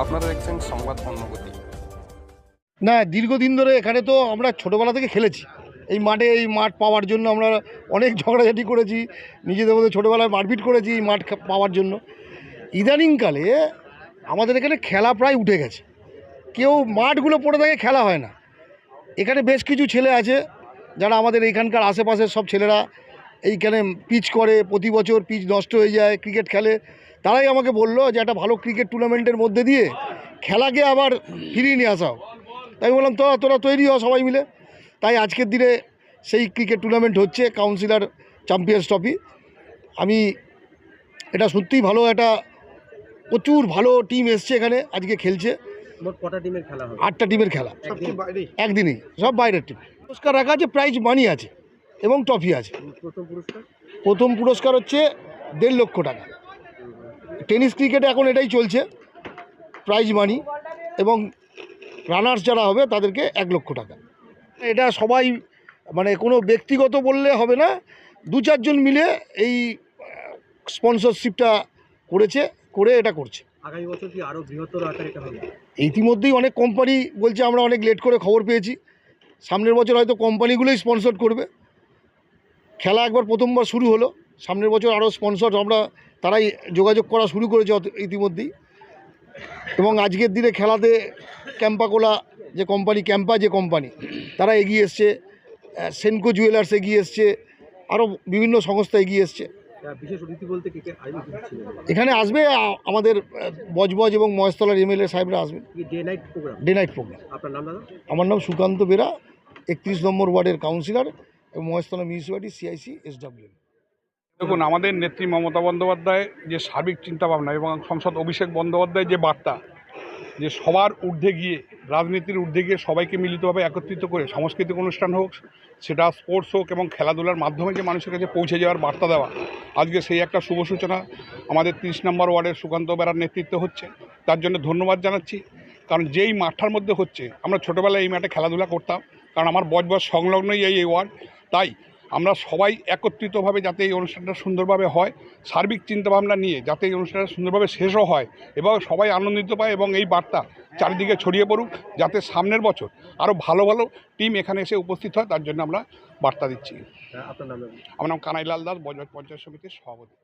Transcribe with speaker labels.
Speaker 1: আপনারা দেখছেন সংবাদ অন্নগতি।
Speaker 2: না, দীর্ঘদিন ধরে এখানে তো আমরা ছোটোবেলা থেকে খেলেছি এই মাঠ পাওয়ার জন্য আমরা অনেক ঝগড়াঝাটি করেছি, নিজেদের মধ্যে ছোটোবেলায় মারপিট করেছি এই মাঠ পাওয়ার জন্য। ইদানিংকালে আমাদের এখানে খেলা প্রায় উঠে গেছে, কেউ মাঠগুলো পড়ে থাকে, খেলা হয় না। এখানে বেশ কিছু ছেলে আছে যারা আমাদের এইখানকার আশেপাশের সব ছেলেরা এইখানে পিচ করে, প্রতি বছর পিচ নষ্ট হয়ে যায়, ক্রিকেট খেলে। তারাই আমাকে বললো যে একটা ভালো ক্রিকেট টুর্নামেন্টের মধ্যে দিয়ে খেলাকে আবার ফিরিয়ে নিয়ে আসা হোক। তাই বললাম তোরা তৈরি হ সবাই মিলে। তাই আজকের দিনে সেই ক্রিকেট টুর্নামেন্ট হচ্ছে, কাউন্সিলর চ্যাম্পিয়ন্স ট্রফি। আমি এটা সত্যিই ভালো, একটা প্রচুর ভালো টিম এসছে এখানে আজকে খেলছে।
Speaker 3: কটা টিমের খেলা হবে?
Speaker 2: 8টা টিমের খেলা, একদিনই, সব বাইরের টিম। পুরস্কার রাখা আছে, প্রাইজ মানি আছে এবং ট্রফি আছে। প্রথম পুরস্কার হচ্ছে 1.5 লক্ষ টাকা। টেনিস ক্রিকেটে এখন এটাই চলছে, প্রাইজ মানি, এবং রানার্স যারা হবে তাদেরকে 1 লক্ষ টাকা। এটা সবাই মানে কোনো ব্যক্তিগত বললে হবে না, 2-4 জন মিলে এই স্পন্সরশিপটা করে এটা করছে।
Speaker 3: আগামী বছর কি আরও বৃহত্তর আকারে এটা হবে?
Speaker 2: ইতিমধ্যেই অনেক কোম্পানি বলছে, আমরা অনেক লেট করে খবর পেয়েছি, সামনের বছর হয়তো কোম্পানিগুলোই স্পন্সর করবে। খেলা একবার প্রথমবার শুরু হলো, সামনের বছর আরও স্পন্সর তারাই যোগাযোগ করা শুরু করেছে ইতিমধ্যেই। এবং আজকের দিনে খেলাতে ক্যাম্পা যে কোম্পানি তারা এগিয়ে এসছে, সেনকো জুয়েলার্স এগিয়ে এসছে, আরও বিভিন্ন সংস্থা এগিয়ে এসছে।
Speaker 3: বিশেষ অতিথি বলতে
Speaker 2: এখানে আসবে আমাদের বজবজ এবং মহেশতলার এমএলএ সাহেবরা আসবেন। Day night program.
Speaker 3: আপনার নাম দাদা?
Speaker 2: আমার নাম সুকান্ত বেরা, 31 নম্বর ওয়ার্ডের কাউন্সিলর এবং মহেশতলা মিউনিসিপ্যালিটি CIC SW।
Speaker 4: দেখুন, আমাদের নেত্রী মমতা বন্দ্যোপাধ্যায় যে সার্বিক চিন্তাভাবনা এবং সাংসদ অভিষেক বন্দ্যোপাধ্যায় যে বার্তা, যে সবার ঊর্ধ্বে গিয়ে, রাজনীতির ঊর্ধ্বে গিয়ে সবাইকে মিলিতভাবে একত্রিত করে সাংস্কৃতিক অনুষ্ঠান হোক, সেটা স্পোর্টস হোক এবং খেলাধুলার মাধ্যমে যে মানুষের কাছে পৌঁছে যাওয়ার বার্তা দেওয়া, আজকে সেই একটা শুভ সূচনা আমাদের 30 নম্বর ওয়ার্ডের সুকান্ত বেরার নেতৃত্বে হচ্ছে। তার জন্য ধন্যবাদ জানাচ্ছি। কারণ যেই মাঠটার মধ্যে হচ্ছে, আমরা ছোটোবেলায় এই মাঠে খেলাধুলা করতাম, কারণ আমার বজবজ সংলগ্নই এই ওয়ার্ড। তাই আমরা সবাই একত্রিতভাবে যাতে এই অনুষ্ঠানটা সুন্দরভাবে হয়, সার্বিক চিন্তাভাবনা নিয়ে যাতে এই অনুষ্ঠানটা সুন্দরভাবে শেষও হয় এবং সবাই আনন্দিত পায়, এবং এই বার্তা চারিদিকে ছড়িয়ে পড়ুক, যাতে সামনের বছর আরও ভালো ভালো টিম এখানে এসে উপস্থিত হয়। তার জন্য আমরা বার্তা দিচ্ছি।
Speaker 3: আপনার নাম?
Speaker 4: আমার নাম কানাইলাল দাস, বজবজ পঞ্চায়েত সমিতির সভাপতি।